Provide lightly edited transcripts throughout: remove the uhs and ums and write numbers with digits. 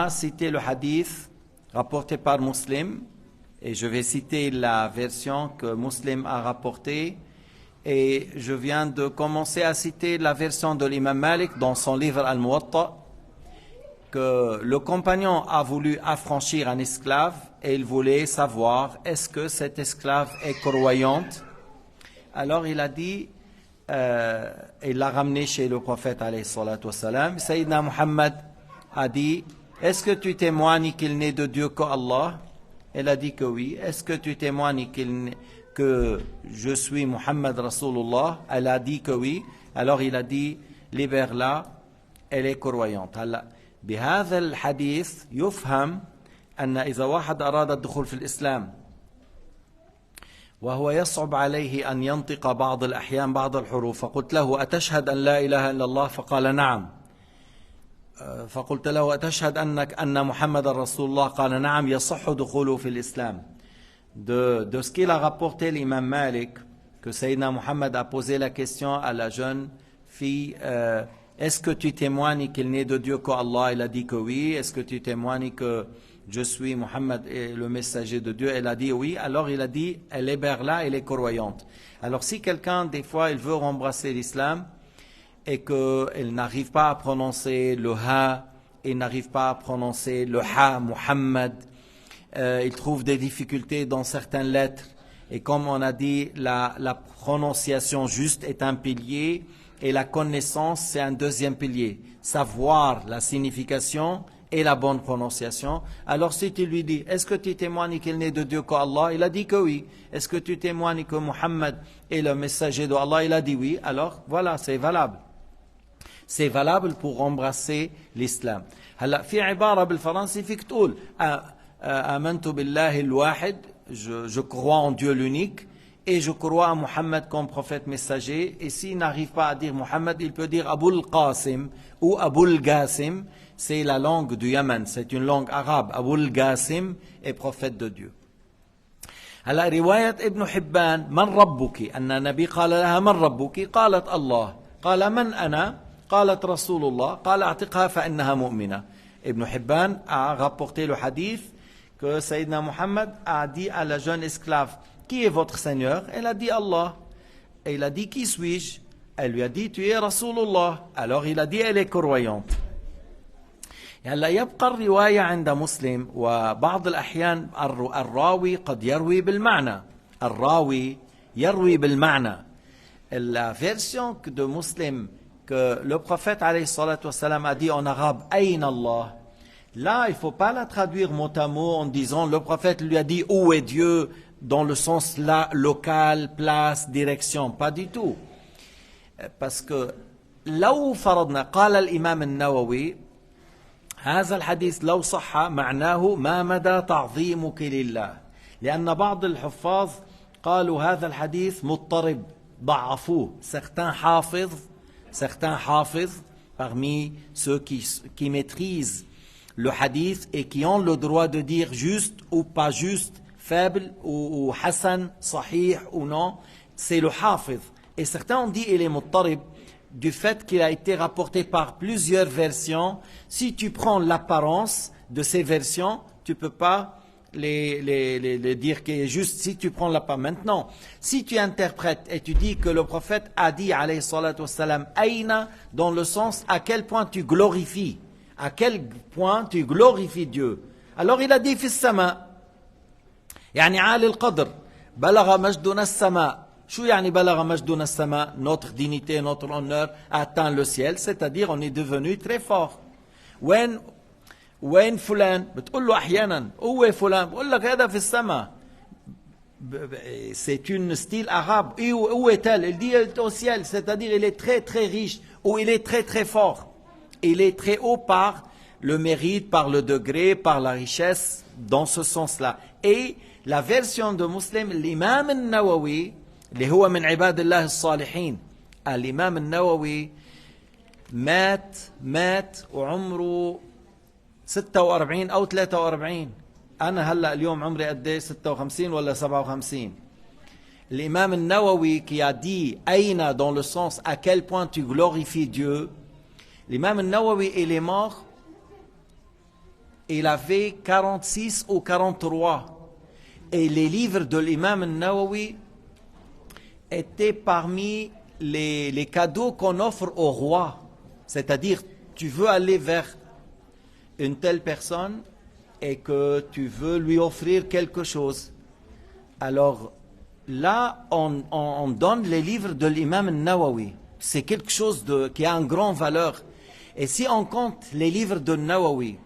a cité le hadith rapporté par Muslim, et je vais citer la version que Muslim a rapportée, et je viens de commencer à citer la version de l'imam Malik dans son livre Al-Muwatta, que le compagnon a voulu affranchir un esclave et il voulait savoir est-ce que cette esclave est croyante. Alors il a dit, il l'a ramené chez le prophète alayhi salatu wassalam. Sayyidina Muhammad a dit, est-ce que tu témoignes qu'il n'est de Dieu qu'Allah? Elle a dit que oui. Est-ce que tu témoignes que je suis Muhammad Rasulullah? Elle a dit que oui. Alors il a dit, libère-la, elle est croyante. بهذا الحديث يفهم أن إذا واحد أراد الدخول في الإسلام وهو يصعب عليه أن ينطق بعض الأحيان بعض الحروف، فقلت له أتشهد أن لا إله إلا الله؟ فقال نعم. فقلت له أتشهد أن محمد رسول الله؟ قال نعم. يصح دخوله في الإسلام. De ce qu'il a rapporté l'imam Malik, que Sayyidina Muhammad a posé la question à la jeune fille, est-ce que tu témoignes qu'il n'est de Dieu qu'Allah? Elle a dit que oui. Est-ce que tu témoignes que je suis Muhammad et le messager de Dieu? Elle a dit oui. Alors il a dit, elle est là, elle est croyante. Alors si quelqu'un, des fois, il veut embrasser l'islam et qu'il n'arrive pas à prononcer le ha, il n'arrive pas à prononcer le ha, Muhammad, il trouve des difficultés dans certaines lettres. Et comme on a dit, la prononciation juste est un pilier, et la connaissance, c'est un deuxième pilier. Savoir la signification et la bonne prononciation. Alors si tu lui dis, est-ce que tu témoignes qu'il n'est de Dieu qu'Allah? Il a dit que oui. Est-ce que tu témoignes que Muhammad est le messager d'Allah? Il a dit oui. Alors voilà, c'est valable. C'est valable pour embrasser l'islam. هلا في عبارة بالفرنسي فيك تقول آمنت بالله الواحد, je crois en Dieu l'unique, et je crois à Muhammad comme prophète messager. Et s'il n'arrive pas à dire Muhammad, il peut dire Abul Qasim ou Abul Qasim. C'est la langue du Yémen, c'est une langue arabe. Abul Qasim est prophète de Dieu. هلا رواية ابن حبان من ربك أن النبي قال لها من ربك؟ قالت الله. قال من أنا؟ قالت رسول الله. قال اعتقها فإنها مؤمنة. Ibn Hibban a rapporté le hadith que Sayyidina Muhammad a dit à la jeune esclave, qui est votre Seigneur? Elle a dit Allah. Et il a dit, qui suis-je? Elle lui a dit, tu es Rasulullah. Alors il a dit, elle est croyante. هلا يبقى الرواية عند مسلم وبعض الأحيان الراوي قد يروي بالمعنى. الراوي يروي بالمعنى. La version de Muslim que le prophète alayhi salatu wassalam a dit en arabe, Ayn Allah. Là, il ne faut pas la traduire mot à mot en disant, le prophète lui a dit, où est Dieu? Dans le sens là, local, place, direction, pas du tout. Parce que لو فرضنا قال الإمام النووي هذا الحديث لو صح معناه ما مدى تعظيمك لله، لأن بعض الحفاظ قالوا هذا الحديث مضطرب ضعفوه. Certains حافظ parmi ceux qui maîtrisent le hadith et qui ont le droit de dire juste ou pas juste, faible ou Hassan, sahih ou non, c'est le hafiz. Et certains ont dit il est muttarib du fait qu'il a été rapporté par plusieurs versions. Si tu prends l'apparence de ces versions, tu ne peux pas les dire qu'il est juste si tu prends l'apparence. Maintenant, si tu interprètes et tu dis que le prophète a dit alayhi salatu wassalam aïna, dans le sens à quel point tu glorifies, à quel point tu glorifies Dieu. Alors il a dit fis sama. يعني عالي القدر بلغ مجدنا السماء. شو يعني بلغ مجدنا السماء? Notre dignité, notre honneur atteint le ciel, c'est-à-dire on est devenu très fort. وين فلان؟ بتقول له أحيانا هو فلان، بقول لك هذا في السماء. C'est un style arabe. Où est-elle? Il dit elle est au ciel, c'est-à-dire il est très très riche ou il est très très fort. Il est très haut par le mérite, par le degré, par la richesse, dans ce sens-là. Et la version de Muslim, l'imam al-Nawawi, اللي هو من عباد الله الصالحين. الإمام النووي مات وعمره 46 أو 43. أنا هلأ اليوم عمري قد ايه؟ 56 ولا 57. L'imam al-Nawawi qui a dit Aïna dans le sens à quel point tu glorifies Dieu. L'imam al-Nawawi il est mort il avait 46 ou 43. Et les livres de l'imam al-Nawawi étaient parmi les cadeaux qu'on offre au roi. C'est-à-dire, tu veux aller vers une telle personne et que tu veux lui offrir quelque chose. Alors là, on donne les livres de l'imam al-Nawawi. C'est quelque chose qui a une grande valeur. Et si on compte les livres de Nawawi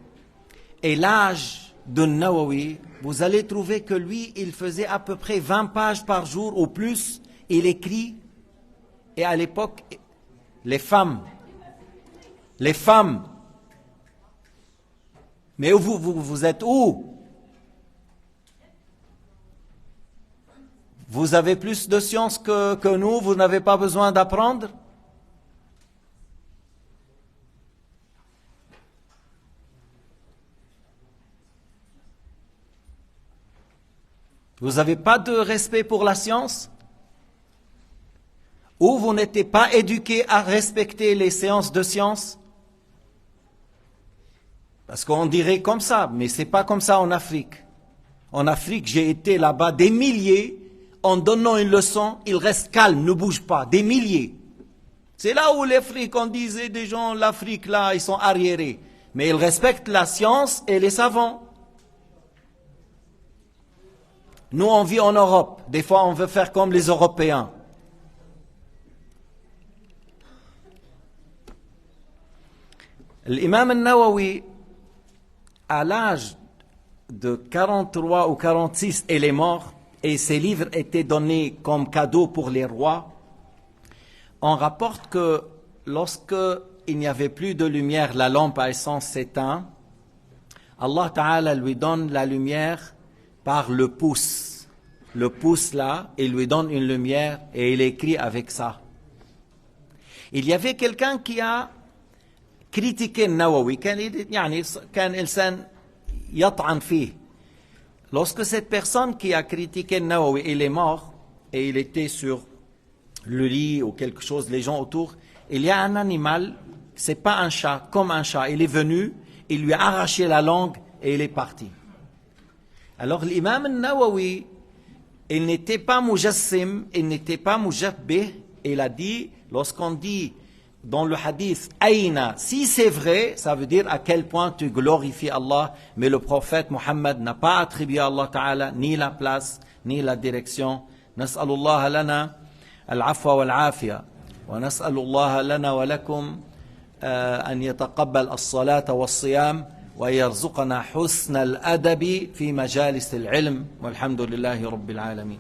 et l'âge de Nawawi, vous allez trouver que lui, il faisait à peu près 20 pages par jour ou plus. Il écrit. Et à l'époque, les femmes. Mais vous êtes où? Vous avez plus de science que nous, vous n'avez pas besoin d'apprendre? Vous n'avez pas de respect pour la science? Ou vous n'êtes pas éduqué à respecter les séances de science? Parce qu'on dirait comme ça, mais ce n'est pas comme ça en Afrique. En Afrique, j'ai été là-bas des milliers, en donnant une leçon, ils restent calmes, ne bougent pas, des milliers. C'est là où l'Afrique, on disait des gens, l'Afrique là, ils sont arriérés. Mais ils respectent la science et les savants. Nous, on vit en Europe. Des fois, on veut faire comme les Européens. L'imam al-Nawawi, à l'âge de 43 ou 46, il est mort et ses livres étaient donnés comme cadeau pour les rois. On rapporte que lorsque il n'y avait plus de lumière, la lampe à essence s'éteint, Allah Ta'ala lui donne la lumière par le pouce. Le pouce là, il lui donne une lumière et il écrit avec ça. Il y avait quelqu'un qui a critiqué Nawawi, كان إنسان يطعن فيه. Lorsque cette personne qui a critiqué Nawawi, il est mort et il était sur le lit ou quelque chose, les gens autour, il y a un animal, c'est pas un chat, comme un chat, il est venu, il lui a arraché la langue et il est parti. Alors l'imam al-Nawawi, il n'était pas mujassim, il n'était pas mujabbih, il a dit, lorsqu'on dit dans le hadith, Aïna, si c'est vrai, ça veut dire à quel point tu glorifies Allah, mais le prophète Mohammed n'a pas attribué à Allah Ta'ala ni la place, ni la direction. Nas'alullah lana al-afwa wal-afiya, wa nas'alullah lana wa lakum an yataqabbal as-salata was-siyam, wa yarzuqana husna al-adabi fi majalis al-ilm, walhamdulillahi rabbil alamin.